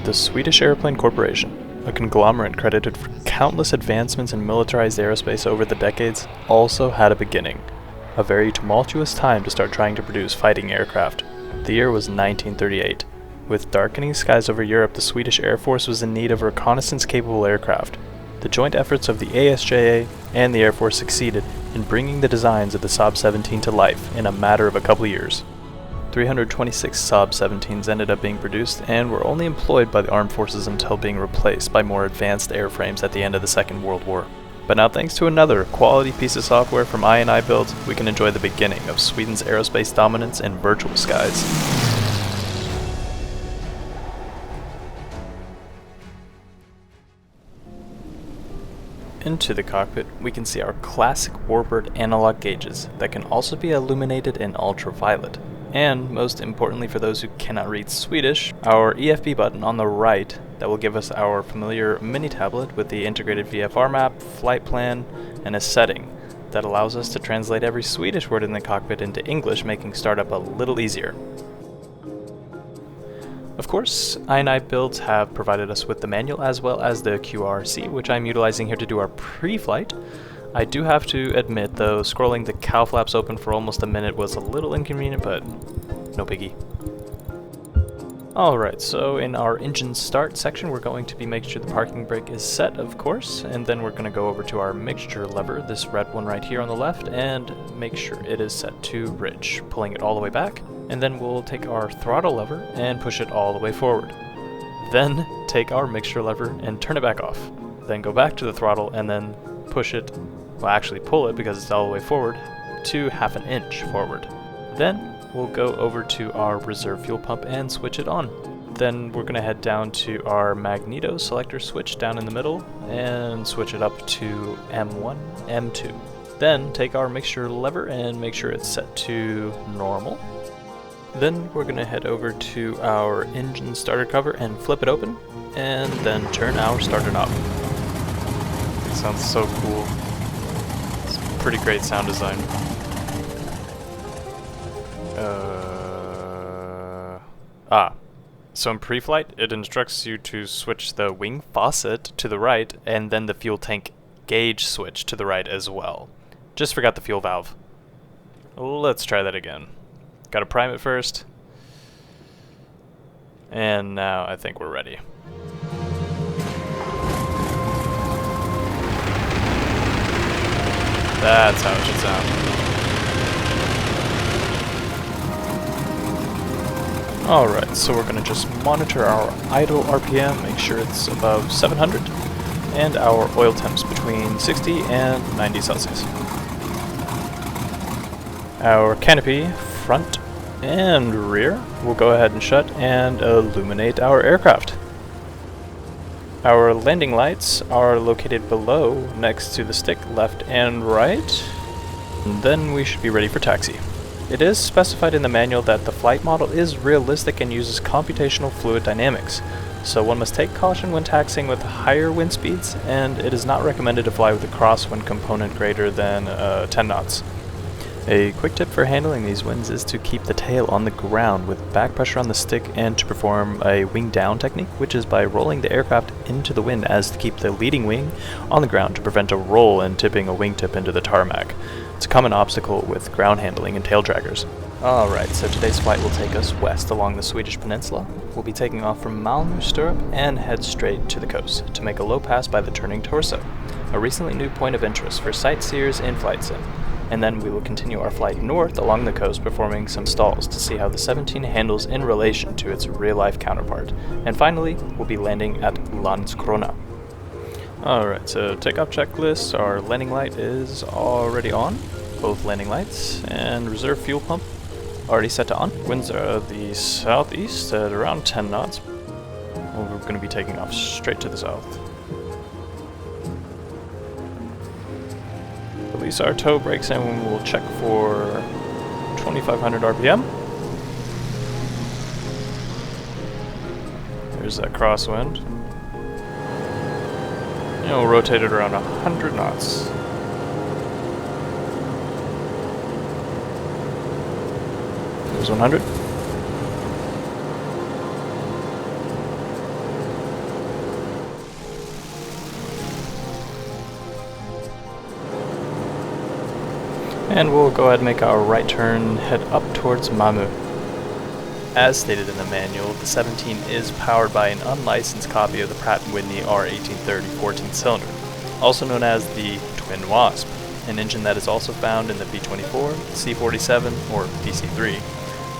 The Swedish Airplane Corporation, a conglomerate credited for countless advancements in militarized aerospace over the decades, also had a beginning. A very tumultuous time to start trying to produce fighting aircraft. The year was 1938. With darkening skies over Europe, the Swedish Air Force was in need of reconnaissance-capable aircraft. The joint efforts of the ASJA and the Air Force succeeded in bringing the designs of the SAAB 17 to life in a matter of a couple years. 326 SAAB 17s ended up being produced and were only employed by the armed forces until being replaced by more advanced airframes at the end of the Second World War. But now, thanks to another quality piece of software from iniBuilds, we can enjoy the beginning of Sweden's aerospace dominance in virtual skies. Into the cockpit, we can see our classic warbird analog gauges that can also be illuminated in ultraviolet. And, most importantly for those who cannot read Swedish, our EFB button on the right that will give us our familiar mini tablet with the integrated VFR map, flight plan, and a setting that allows us to translate every Swedish word in the cockpit into English, making startup a little easier. Of course, iniBuilds have provided us with the manual as well as the QRC, which I'm utilizing here to do our pre-flight. I do have to admit, though, scrolling the cow flaps open for almost a minute was a little inconvenient, but no biggie. Alright, so in our engine start section, we're going to be making sure the parking brake is set, of course, and then we're going to go over to our mixture lever, this red one right here on the left, and make sure it is set to rich, pulling it all the way back, and then we'll take our throttle lever and push it all the way forward. Then take our mixture lever and turn it back off. Then go back to the throttle and then push it, well, actually pull it because it's all the way forward, to half an inch forward. Then we'll go over to our reserve fuel pump and switch it on. Then we're going to head down to our magneto selector switch down in the middle and switch it up to M1, M2. Then take our mixture lever and make sure it's set to normal. Then we're going to head over to our engine starter cover and flip it open, and then turn our starter knob. It sounds so cool. It's pretty great sound design. So in pre-flight, it instructs you to switch the wing faucet to the right, and then the fuel tank gauge switch to the right as well. Just forgot the fuel valve. Let's try that again. Gotta prime it first. And now I think we're ready. That's how it should sound. Alright, so we're going to just monitor our idle RPM, make sure it's above 700, and our oil temps between 60 and 90 Celsius. Our canopy, front and rear, will go ahead and shut and illuminate our aircraft. Our landing lights are located below, next to the stick, left and right. And then we should be ready for taxi. It is specified in the manual that the flight model is realistic and uses computational fluid dynamics, so one must take caution when taxiing with higher wind speeds, and it is not recommended to fly with a crosswind component greater than 10 knots. A quick tip for handling these winds is to keep the tail on the ground with back pressure on the stick and to perform a wing down technique, which is by rolling the aircraft into the wind as to keep the leading wing on the ground to prevent a roll and tipping a wingtip into the tarmac. It's a common obstacle with ground handling and tail draggers. Alright, so today's flight will take us west along the Swedish peninsula. We'll be taking off from Malmö and head straight to the coast to make a low pass by the turning torso, a recently new point of interest for sightseers in Flight Sim. And then we will continue our flight north along the coast, performing some stalls to see how the 17 handles in relation to its real-life counterpart. And finally, we'll be landing at Landskrona. Alright, so takeoff checklist. Our landing light is already on, both landing lights, and reserve fuel pump already set to on. Winds are the southeast at around 10 knots. We're going to be taking off straight to the south. Release our toe brakes and we'll check for 2500 RPM. There's that crosswind. And we'll rotate it around 100 knots. There's 100. And we'll go ahead and make our right turn, head up towards Malmö. As stated in the manual, the 17 is powered by an unlicensed copy of the Pratt & Whitney R1830 14-cylinder, also known as the Twin Wasp, an engine that is also found in the B-24, C-47, or DC-3,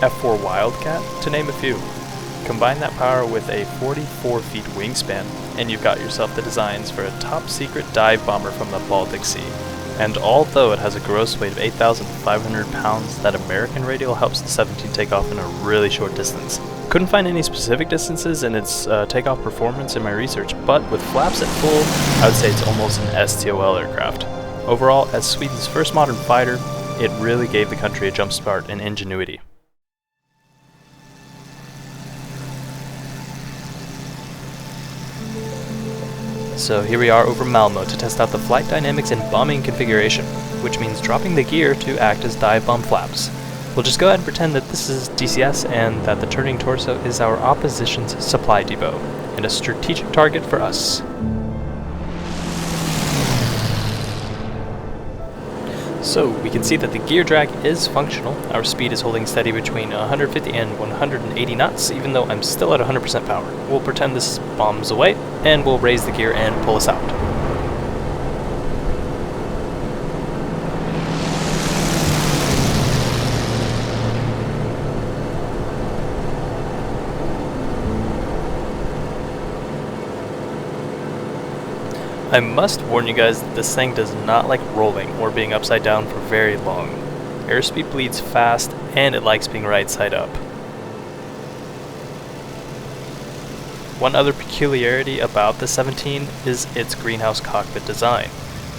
F-4 Wildcat, to name a few. Combine that power with a 44 feet wingspan, and you've got yourself the designs for a top-secret dive bomber from the Baltic Sea. And although it has a gross weight of 8,500 pounds, that American radial helps the 17 take off in a really short distance. Couldn't find any specific distances in its takeoff performance in my research, but with flaps at full, I would say it's almost an STOL aircraft. Overall, as Sweden's first modern fighter, it really gave the country a jump start in ingenuity. So here we are over Malmö to test out the flight dynamics and bombing configuration, which means dropping the gear to act as dive bomb flaps. We'll just go ahead and pretend that this is DCS and that the turning torso is our opposition's supply depot, and a strategic target for us. So we can see that the gear drag is functional. Our speed is holding steady between 150 and 180 knots, even though I'm still at 100% power. We'll pretend this bombs away, and we'll raise the gear and pull us out. I must warn you guys that this thing does not like rolling or being upside down for very long. Airspeed bleeds fast, and it likes being right side up. One other peculiarity about the 17 is its greenhouse cockpit design.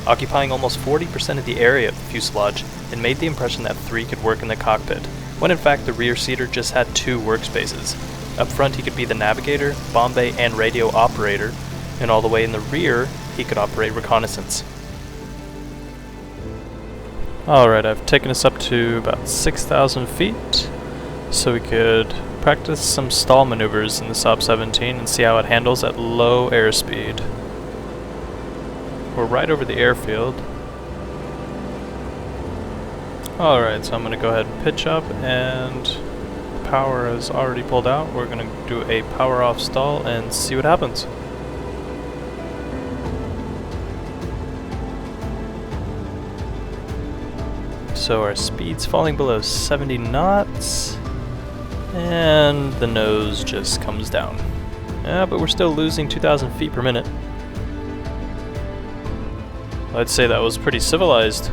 Occupying almost 40% of the area of the fuselage, it made the impression that 3 could work in the cockpit, when in fact the rear seater just had 2 workspaces. Up front he could be the navigator, bomb bay, and radio operator, and all the way in the rear he could operate reconnaissance. Alright, I've taken us up to about 6,000 feet, so we could practice some stall maneuvers in the SAAB 17 and see how it handles at low airspeed. We're right over the airfield. Alright, so I'm going to go ahead and pitch up, and power is already pulled out. We're going to do a power off stall and see what happens. So our speed's falling below 70 knots, and the nose just comes down. Yeah, but we're still losing 2,000 feet per minute. I'd say that was pretty civilized.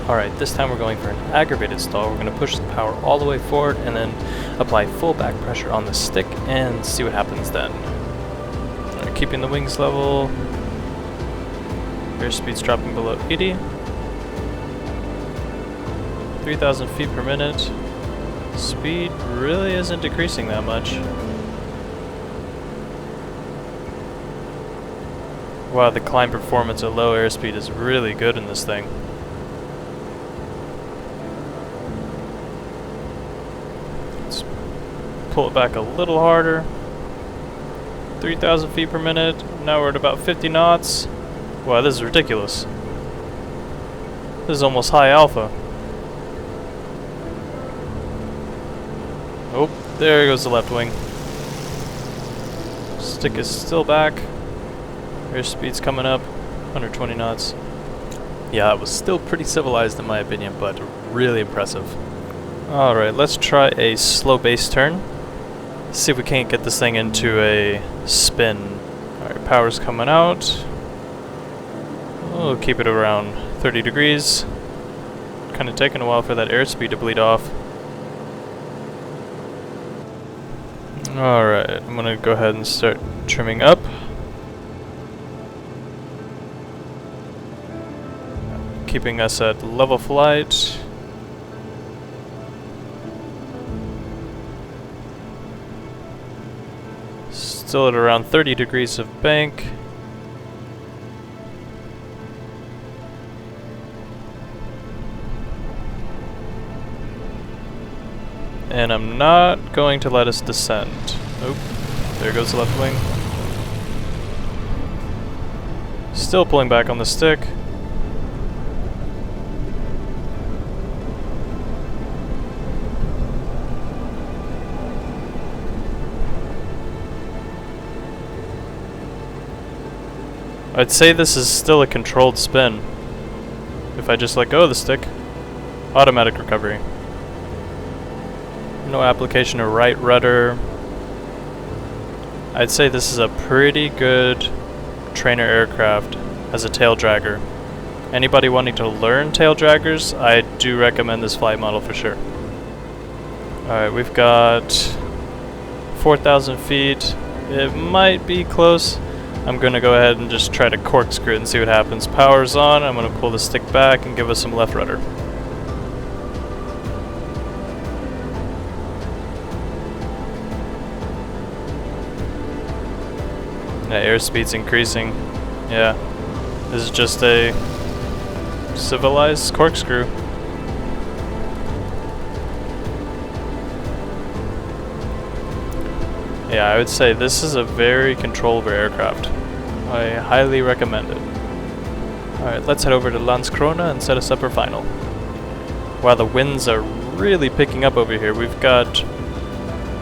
Alright, this time we're going for an aggravated stall. We're going to push the power all the way forward and then apply full back pressure on the stick and see what happens then. Alright, keeping the wings level. Airspeed's dropping below 80. 3,000 feet per minute. Speed really isn't decreasing that much. Wow, the climb performance at low airspeed is really good in this thing. Let's pull it back a little harder. 3,000 feet per minute. Now we're at about 50 knots. Wow, this is ridiculous. This is almost high alpha. Oh, there goes the left wing. Stick is still back. Airspeed's coming up, 120 knots. Yeah, it was still pretty civilized in my opinion, but really impressive. Alright, let's try a slow base turn. See if we can't get this thing into a spin. Alright, power's coming out. We'll keep it around 30 degrees. Kind of taking a while for that airspeed to bleed off. Alright, I'm going to go ahead and start trimming up. Keeping us at level flight. Still at around 30 degrees of bank. And I'm not going to let us descend. Oop, there goes the left wing. Still pulling back on the stick. I'd say this is still a controlled spin. If I just let go of the stick, automatic recovery. No application of right rudder. I'd say this is a pretty good trainer aircraft as a tail dragger. Anybody wanting to learn tail draggers, I do recommend this flight model for sure. Alright, we've got 4,000 feet. It might be close. I'm going to go ahead and just try to corkscrew it and see what happens. Power's on. I'm going to pull the stick back and give us some left rudder. Yeah, airspeed's increasing. Yeah, this is just a civilized corkscrew. Yeah, I would say this is a very controllable aircraft. I highly recommend it. Alright, let's head over to Landskrona and set us up for final. Wow, the winds are really picking up over here. We've got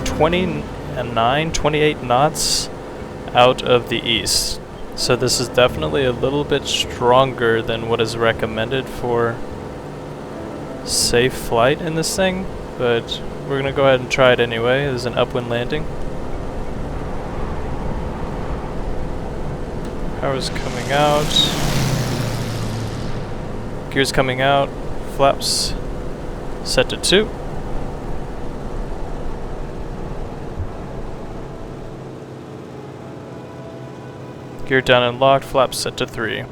28 knots out of the east. So this is definitely a little bit stronger than what is recommended for safe flight in this thing, but we're gonna go ahead and try it anyway. There's an upwind landing. Power's coming out. Gears coming out. Flaps set to 2. Gear down and locked, flaps set to 3.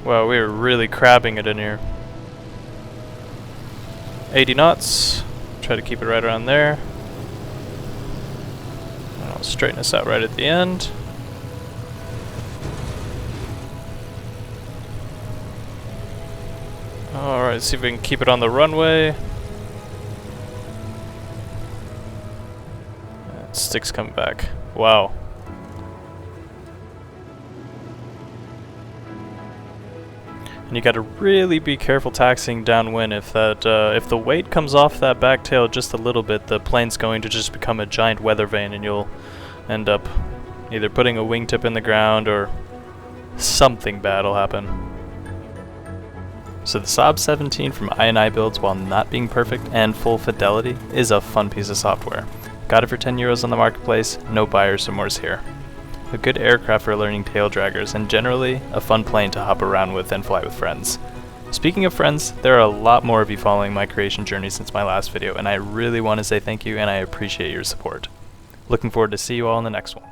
Wow, we are really crabbing it in here. 80 knots. Try to keep it right around there. And I'll straighten us out right at the end. Alright, see if we can keep it on the runway. Stick's coming back. Wow. And you gotta really be careful taxiing downwind. If the weight comes off that back tail just a little bit, the plane's going to just become a giant weather vane and you'll end up either putting a wingtip in the ground or something bad will happen. So the SAAB 17 from iniBuilds, while not being perfect and full fidelity, is a fun piece of software. Got it for €10 on the marketplace, no buyer's remorse here. A good aircraft for learning tail draggers, and generally a fun plane to hop around with and fly with friends. Speaking of friends, there are a lot more of you following my creation journey since my last video, and I really want to say thank you and I appreciate your support. Looking forward to see you all in the next one.